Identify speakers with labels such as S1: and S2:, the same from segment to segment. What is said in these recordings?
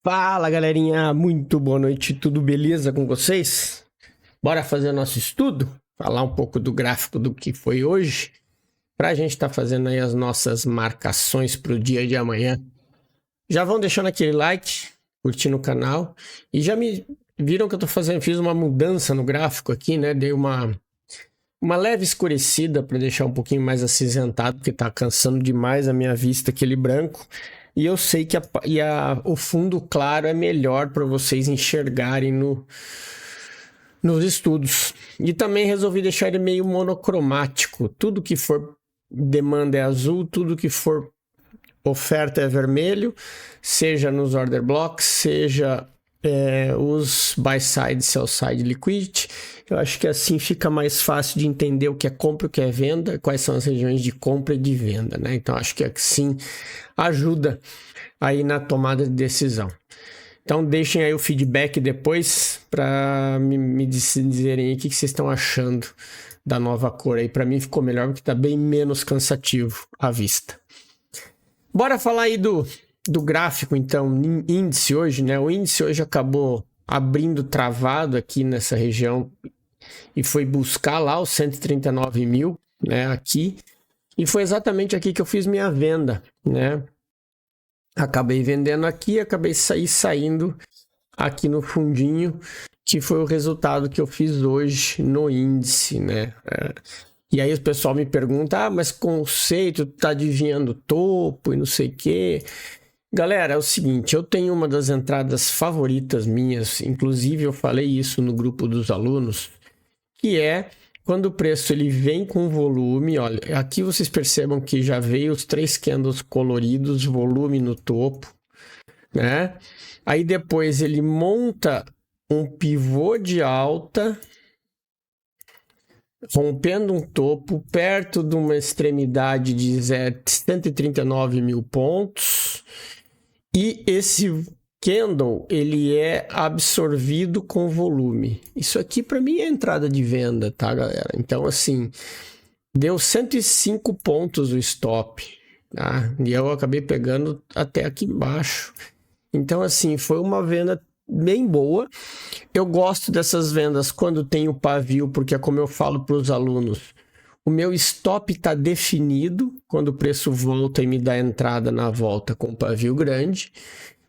S1: Fala, galerinha, muito boa noite, tudo beleza com vocês? Bora fazer nosso estudo? Falar um pouco do gráfico do que foi hoje, para a gente estar fazendo aí as nossas marcações para o dia de amanhã. Já vão deixando aquele like, curtindo o canal, e já me viram que eu fiz uma mudança no gráfico aqui, né? Dei uma leve escurecida para deixar um pouquinho mais acinzentado, porque tá cansando demais a minha vista, aquele branco. E eu sei que o fundo claro é melhor para vocês enxergarem nos estudos. E também resolvi deixar ele meio monocromático. Tudo que for demanda é azul, tudo que for oferta é vermelho, seja nos order blocks, seja os buy side, sell side liquidity. Eu acho que assim fica mais fácil de entender o que é compra e o que é venda, quais são as regiões de compra e de venda, né? Então acho que assim ajuda aí na tomada de decisão. Então deixem aí o feedback depois para me dizerem aí o que vocês estão achando da nova cor aí. Para mim ficou melhor porque está bem menos cansativo à vista. Bora falar aí do gráfico, então, índice hoje, né? O índice hoje acabou abrindo travado aqui nessa região e foi buscar lá os 139 mil, né? Aqui. E foi exatamente aqui que eu fiz minha venda, né? Acabei vendendo aqui, acabei saindo aqui no fundinho, que foi o resultado que eu fiz hoje no índice, né? E aí o pessoal me pergunta, mas conceito, tá adivinhando topo e não sei o quê. Galera, é o seguinte, eu tenho uma das entradas favoritas minhas, inclusive eu falei isso no grupo dos alunos, que é quando o preço ele vem com volume. Olha, aqui vocês percebam que já veio os 3 candles coloridos, volume no topo, né? Aí depois ele monta um pivô de alta, rompendo um topo perto de uma extremidade de 139 mil pontos, e esse candle ele é absorvido com volume. Isso aqui para mim é entrada de venda, tá, galera? Então assim, deu 105 pontos o stop, tá? E eu acabei pegando até aqui embaixo. Então assim, foi uma venda bem boa. Eu gosto dessas vendas quando tem o pavio, porque é como eu falo para os alunos, o meu stop está definido quando o preço volta e me dá entrada na volta com o pavio grande,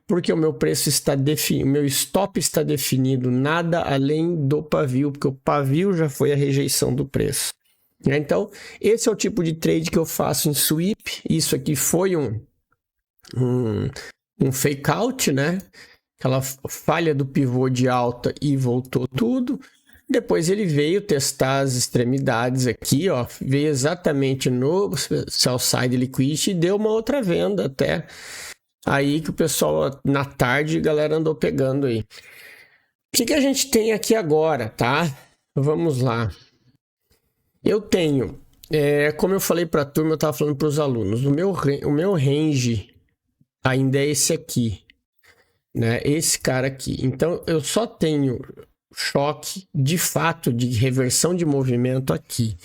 S1: porque o meu preço está definido, o meu stop está definido, nada além do pavio, porque o pavio já foi a rejeição do preço. Então, esse é o tipo de trade que eu faço em sweep. Isso aqui foi um fake out, né? Aquela falha do pivô de alta e voltou tudo. Depois ele veio testar as extremidades aqui, ó, veio exatamente no sell side liquidity e deu uma outra venda até. Aí que o pessoal, na tarde, a galera andou pegando aí. O que a gente tem aqui agora, tá? Vamos lá. Eu tenho, como eu falei para a turma, eu estava falando para os alunos, o meu range ainda é esse aqui, né? Esse cara aqui. Então, eu só tenho choque de fato de reversão de movimento aqui.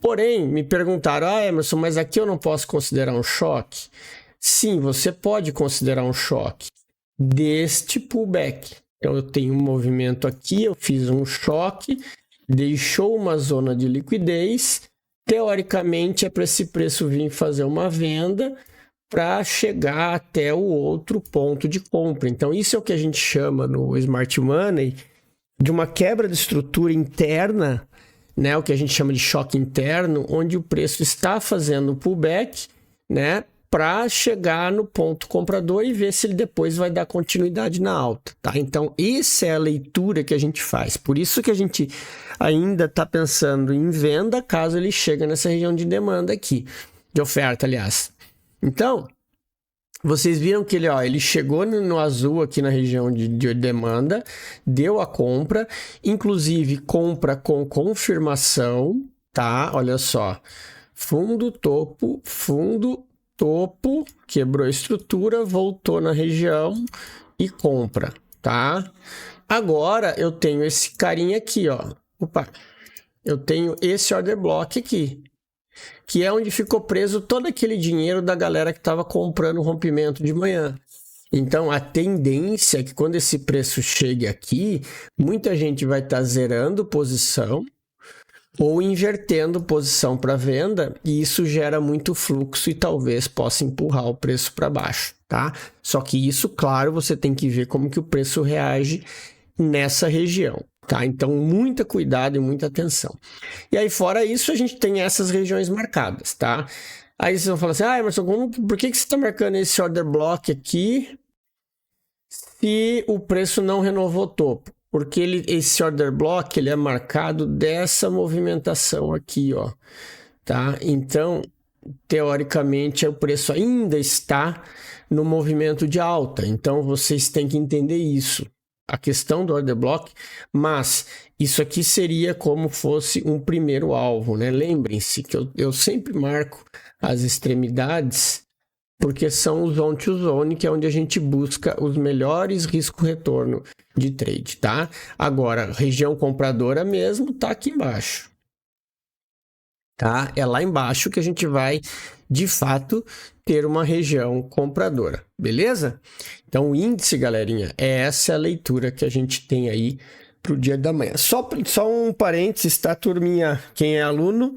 S1: Porém, me perguntaram, Emerson, mas aqui eu não posso considerar um choque? Sim, você pode considerar um choque deste pullback. Então, eu tenho um movimento aqui, eu fiz um choque, deixou uma zona de liquidez, teoricamente é para esse preço vir fazer uma venda para chegar até o outro ponto de compra. Então, isso é o que a gente chama no Smart Money de uma quebra de estrutura interna, né? O que a gente chama de choque interno, onde o preço está fazendo o pullback, né? Para chegar no ponto comprador e ver se ele depois vai dar continuidade na alta, tá? Então, essa é a leitura que a gente faz. Por isso que a gente ainda está pensando em venda, caso ele chegue nessa região de demanda aqui, de oferta, aliás. Então, vocês viram que ele chegou no azul aqui na região de demanda, deu a compra, inclusive compra com confirmação, tá? Olha só, fundo, topo, quebrou a estrutura, voltou na região e compra, tá? Agora eu tenho esse carinha aqui, ó. Opa, eu tenho esse order block aqui, que é onde ficou preso todo aquele dinheiro da galera que estava comprando o rompimento de manhã. Então, a tendência é que quando esse preço chegue aqui, muita gente vai estar zerando posição ou invertendo posição para venda, e isso gera muito fluxo e talvez possa empurrar o preço para baixo, tá? Só que isso, claro, você tem que ver como que o preço reage nessa região, tá? Então, muito cuidado e muita atenção. E aí, fora isso, a gente tem essas regiões marcadas, tá? Aí vocês vão falar assim, Emerson, por que você está marcando esse order block aqui se o preço não renovou topo? Porque esse order block ele é marcado dessa movimentação aqui, ó, tá? Então, teoricamente, o preço ainda está no movimento de alta. Então, vocês têm que entender isso. A questão do order block, mas isso aqui seria como fosse um primeiro alvo, né? Lembrem-se que eu sempre marco as extremidades porque são os zone to zone, que é onde a gente busca os melhores risco-retorno de trade, tá? Agora, região compradora mesmo tá aqui embaixo, tá? É lá embaixo que a gente vai, de fato, ter uma região compradora, beleza? Então, o índice, galerinha, é essa a leitura que a gente tem aí para o dia da manhã. Só um parênteses, tá, turminha? Quem é aluno,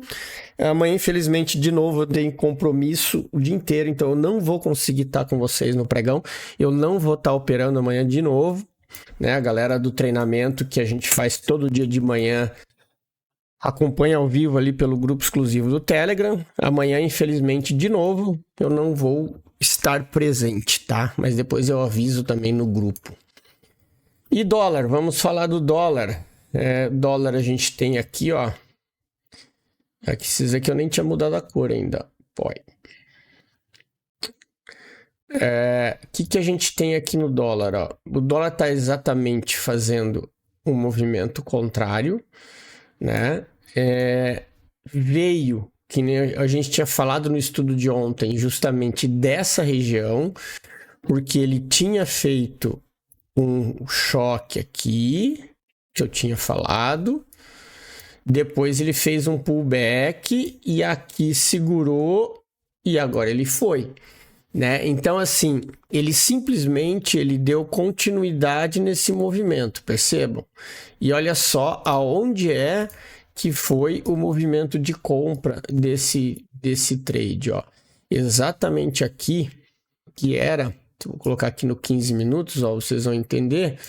S1: amanhã, infelizmente, de novo, eu tenho compromisso o dia inteiro, então eu não vou conseguir estar com vocês no pregão. Eu não vou estar operando amanhã de novo, né? A galera do treinamento que a gente faz todo dia de manhã acompanha ao vivo ali pelo grupo exclusivo do Telegram. Amanhã, infelizmente, de novo, eu não vou estar presente, tá? Mas depois eu aviso também no grupo. E dólar, vamos falar do dólar. Dólar a gente tem aqui, ó. Aqui, esses aqui eu nem tinha mudado a cor ainda. O que a gente tem aqui no dólar, ó? O dólar está exatamente fazendo um movimento contrário, né? Veio, que nem a gente tinha falado no estudo de ontem, justamente dessa região, porque ele tinha feito um choque aqui, que eu tinha falado. Depois ele fez um pullback e aqui segurou e agora ele foi, né? Então, assim, ele simplesmente deu continuidade nesse movimento, percebam? E olha só aonde é que foi o movimento de compra desse trade, ó. Exatamente aqui, que era, vou colocar aqui no 15 minutos, ó, vocês vão entender,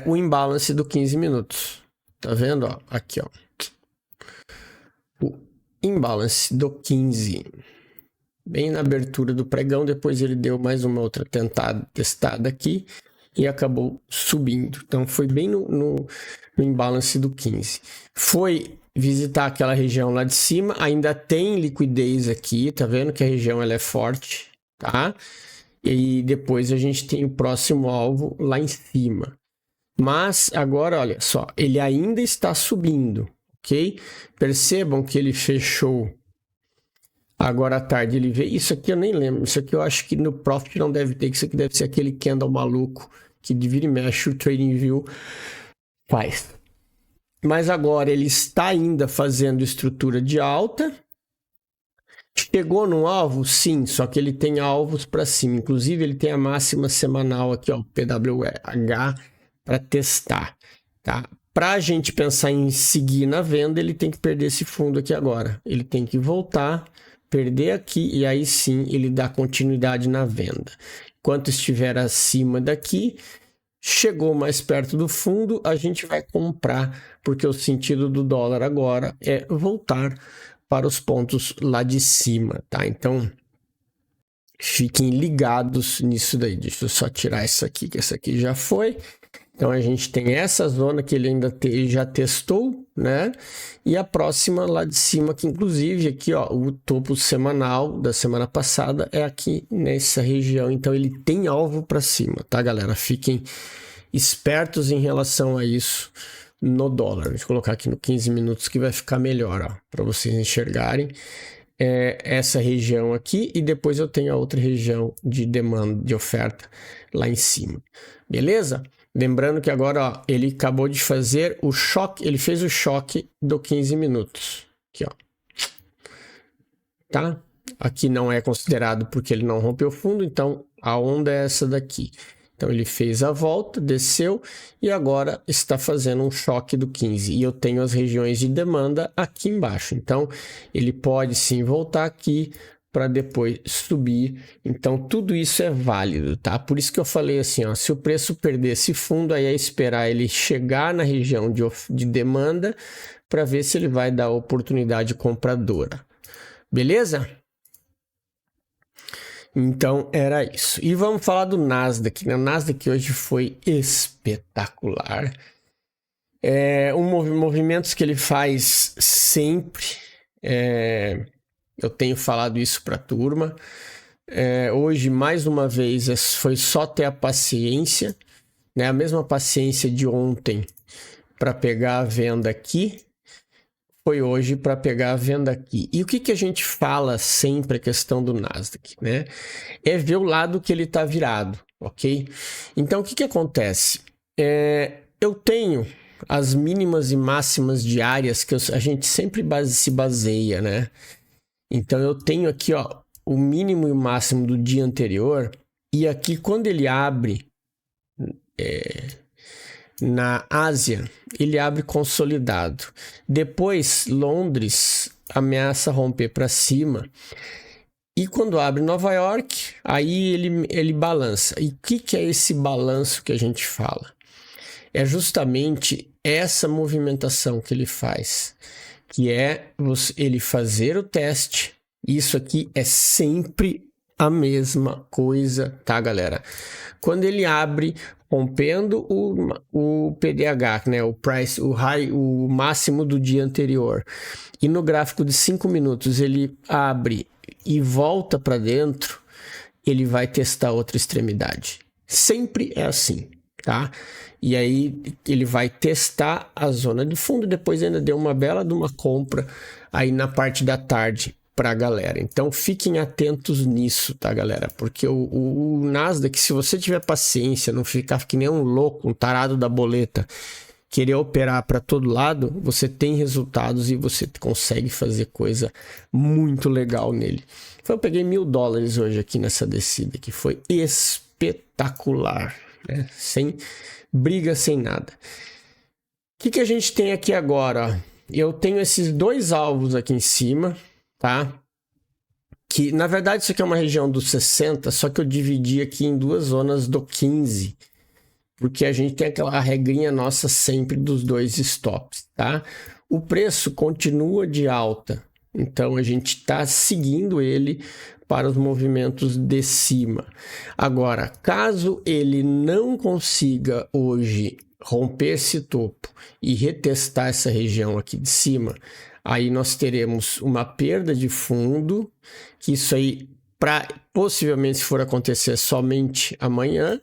S1: o imbalance do 15 minutos. Tá vendo, ó? Aqui, ó. O imbalance do 15. Bem na abertura do pregão, depois ele deu mais uma outra testada aqui e acabou subindo. Então, foi bem no imbalance do 15. Foi visitar aquela região lá de cima, ainda tem liquidez aqui, tá vendo que a região ela é forte, tá? E depois a gente tem o próximo alvo lá em cima. Mas agora, olha só, ele ainda está subindo, ok? Percebam que ele fechou agora à tarde, ele veio. Isso aqui eu nem lembro, isso aqui eu acho que no Profit não deve ter, isso aqui deve ser aquele candle maluco que de vira e mexe o TradingView faz. Mas agora ele está ainda fazendo estrutura de alta. Chegou no alvo? Sim, só que ele tem alvos para cima. Inclusive ele tem a máxima semanal aqui, ó, PWH, para testar, tá? Para a gente pensar em seguir na venda, ele tem que perder esse fundo aqui agora. Ele tem que voltar, perder aqui e aí sim ele dá continuidade na venda. Enquanto estiver acima daqui, chegou mais perto do fundo, a gente vai comprar, porque o sentido do dólar agora é voltar para os pontos lá de cima, tá? Então, fiquem ligados nisso daí. Deixa eu só tirar isso aqui, que essa aqui já foi. Então, a gente tem essa zona que ele ainda já testou, né? E a próxima lá de cima, que inclusive aqui, ó, o topo semanal da semana passada é aqui nessa região. Então, ele tem alvo para cima, tá, galera? Fiquem espertos em relação a isso no dólar. Deixa eu colocar aqui no 15 minutos que vai ficar melhor, ó, para vocês enxergarem. Essa região aqui e depois eu tenho a outra região de demanda, de oferta lá em cima. Beleza? Lembrando que agora, ó, ele acabou de fazer o choque, ele fez o choque do 15 minutos. Aqui, ó. Tá? Aqui não é considerado porque ele não rompeu fundo, então a onda é essa daqui. Então ele fez a volta, desceu e agora está fazendo um choque do 15. E eu tenho as regiões de demanda aqui embaixo. Então ele pode sim voltar aqui para depois subir. Então tudo isso é válido, tá? Por isso que eu falei assim, ó, se o preço perder esse fundo, aí é esperar ele chegar na região de demanda para ver se ele vai dar oportunidade compradora. Beleza? Então era isso. E vamos falar do Nasdaq. O Nasdaq hoje foi espetacular. Movimentos que ele faz sempre. Eu tenho falado isso para a turma. Hoje, mais uma vez, foi só ter a paciência, né? A mesma paciência de ontem para pegar a venda aqui. Foi hoje para pegar a venda aqui. E o que a gente fala sempre a questão do Nasdaq, né? É ver o lado que ele está virado, ok? Então, o que acontece? Eu tenho as mínimas e máximas diárias que a gente sempre se baseia, né? Então, eu tenho aqui, ó, o mínimo e o máximo do dia anterior. E aqui, quando ele abre... na Ásia, ele abre consolidado. Depois, Londres ameaça romper para cima. E quando abre Nova York, aí ele balança. E o que é esse balanço que a gente fala? É justamente essa movimentação que ele faz, que é ele fazer o teste. Isso aqui é sempre a mesma coisa, tá, galera? Quando ele abre rompendo o PDH, né, o máximo do dia anterior, e no gráfico de 5 minutos ele abre e volta para dentro, ele vai testar outra extremidade. Sempre é assim, tá? E aí ele vai testar a zona de fundo, depois ainda deu uma bela de uma compra aí na parte da tarde para a galera. Então fiquem atentos nisso, tá, galera? Porque o Nasdaq, se você tiver paciência, não ficar que nem um louco, um tarado da boleta, querer operar para todo lado, você tem resultados e você consegue fazer coisa muito legal nele. Então, eu peguei $1.000 hoje aqui nessa descida, que foi espetacular, né? Sem briga, sem nada. O que a gente tem aqui agora? Eu tenho esses dois alvos aqui em cima, tá? Que na verdade isso aqui é uma região dos 60, só que eu dividi aqui em duas zonas do 15, porque a gente tem aquela regrinha nossa sempre dos dois stops, tá? O preço continua de alta, então a gente está seguindo ele para os movimentos de cima. Agora, caso ele não consiga hoje romper esse topo e retestar essa região aqui de cima, aí nós teremos uma perda de fundo, que isso aí, possivelmente, se for acontecer somente amanhã,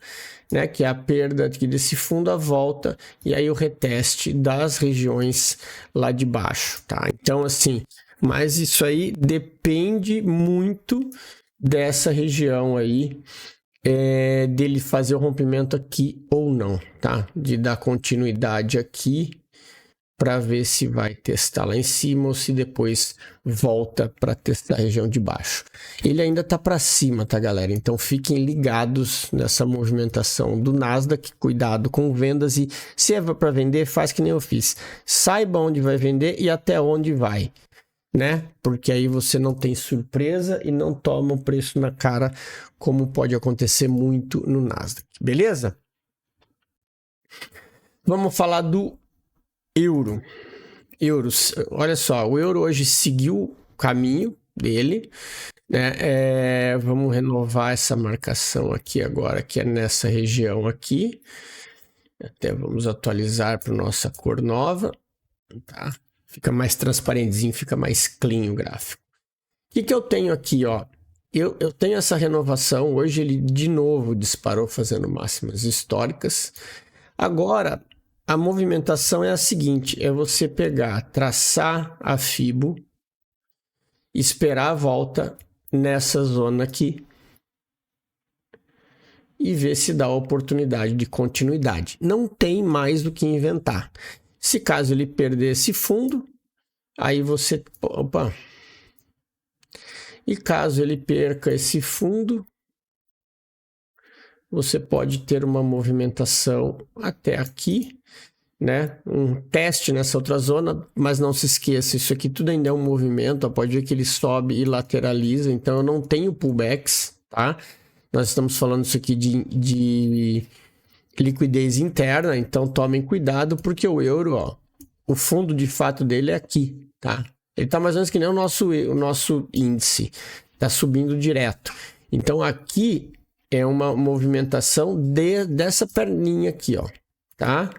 S1: né, que é a perda aqui desse fundo, a volta, e aí o reteste das regiões lá de baixo, tá? Então, assim, mas isso aí depende muito dessa região aí, dele fazer o rompimento aqui ou não, tá? De dar continuidade aqui, para ver se vai testar lá em cima ou se depois volta para testar a região de baixo. Ele ainda está para cima, tá, galera? Então fiquem ligados nessa movimentação do Nasdaq, cuidado com vendas, e se é para vender, faz que nem eu fiz. Saiba onde vai vender e até onde vai, né? Porque aí você não tem surpresa e não toma um preço na cara, como pode acontecer muito no Nasdaq, beleza? Vamos falar do euros. Olha só, o euro hoje seguiu o caminho dele, né? Vamos renovar essa marcação aqui agora, que é nessa região aqui. Até vamos atualizar para nossa cor nova, tá? Fica mais transparentezinho, fica mais clean o gráfico. O que eu tenho aqui, ó? Eu tenho essa renovação, hoje ele de novo disparou fazendo máximas históricas. Agora, a movimentação é a seguinte, é você pegar, traçar a Fibo, esperar a volta nessa zona aqui e ver se dá a oportunidade de continuidade. Não tem mais do que inventar. Se caso ele perder esse fundo, aí você... Opa! E caso ele perca esse fundo, você pode ter uma movimentação até aqui, né? Um teste nessa outra zona, mas não se esqueça, isso aqui tudo ainda é um movimento, ó, pode ver que ele sobe e lateraliza, então eu não tenho pullbacks, tá? Nós estamos falando isso aqui de liquidez interna, então tomem cuidado, porque o euro, ó, o fundo de fato dele é aqui, tá? Ele tá mais ou menos que nem o nosso índice, tá subindo direto. Então aqui é uma movimentação dessa perninha aqui, ó, tá?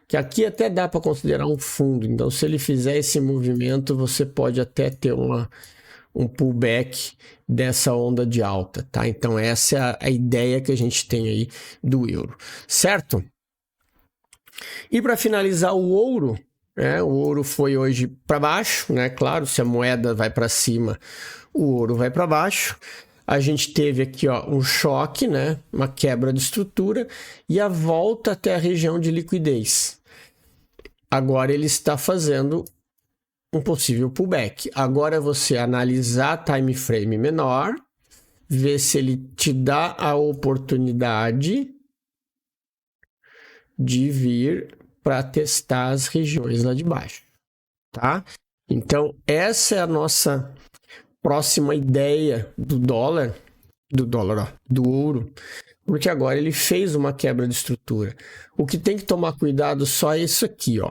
S1: Que aqui até dá para considerar um fundo. Então, se ele fizer esse movimento, você pode até ter um pullback dessa onda de alta, tá? Então, essa é a ideia que a gente tem aí do euro, certo? E para finalizar, o ouro, né? O ouro foi hoje para baixo, né? Claro, se a moeda vai para cima, o ouro vai para baixo. A gente teve aqui, ó, um choque, né? Uma quebra de estrutura e a volta até a região de liquidez. Agora ele está fazendo um possível pullback. Agora você analisar time frame menor, ver se ele te dá a oportunidade de vir para testar as regiões lá de baixo, tá? Então essa é a nossa próxima ideia do dólar, ó, do ouro, porque agora ele fez uma quebra de estrutura. O que tem que tomar cuidado só é isso aqui, ó.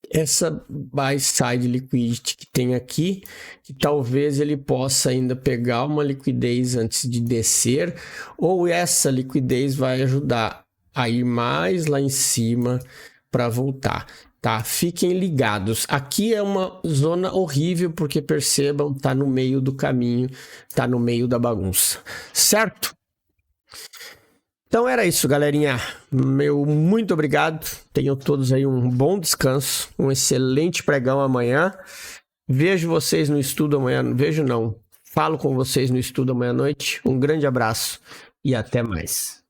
S1: Essa buy side liquidity que tem aqui, que talvez ele possa ainda pegar uma liquidez antes de descer, ou essa liquidez vai ajudar a ir mais lá em cima para voltar. Tá? Fiquem ligados. Aqui é uma zona horrível, porque percebam, tá no meio do caminho, tá no meio da bagunça, certo? Então era isso, galerinha. Meu muito obrigado. Tenham todos aí um bom descanso, um excelente pregão amanhã. Vejo vocês no estudo amanhã. Vejo não. Falo com vocês no estudo amanhã à noite. Um grande abraço e até mais.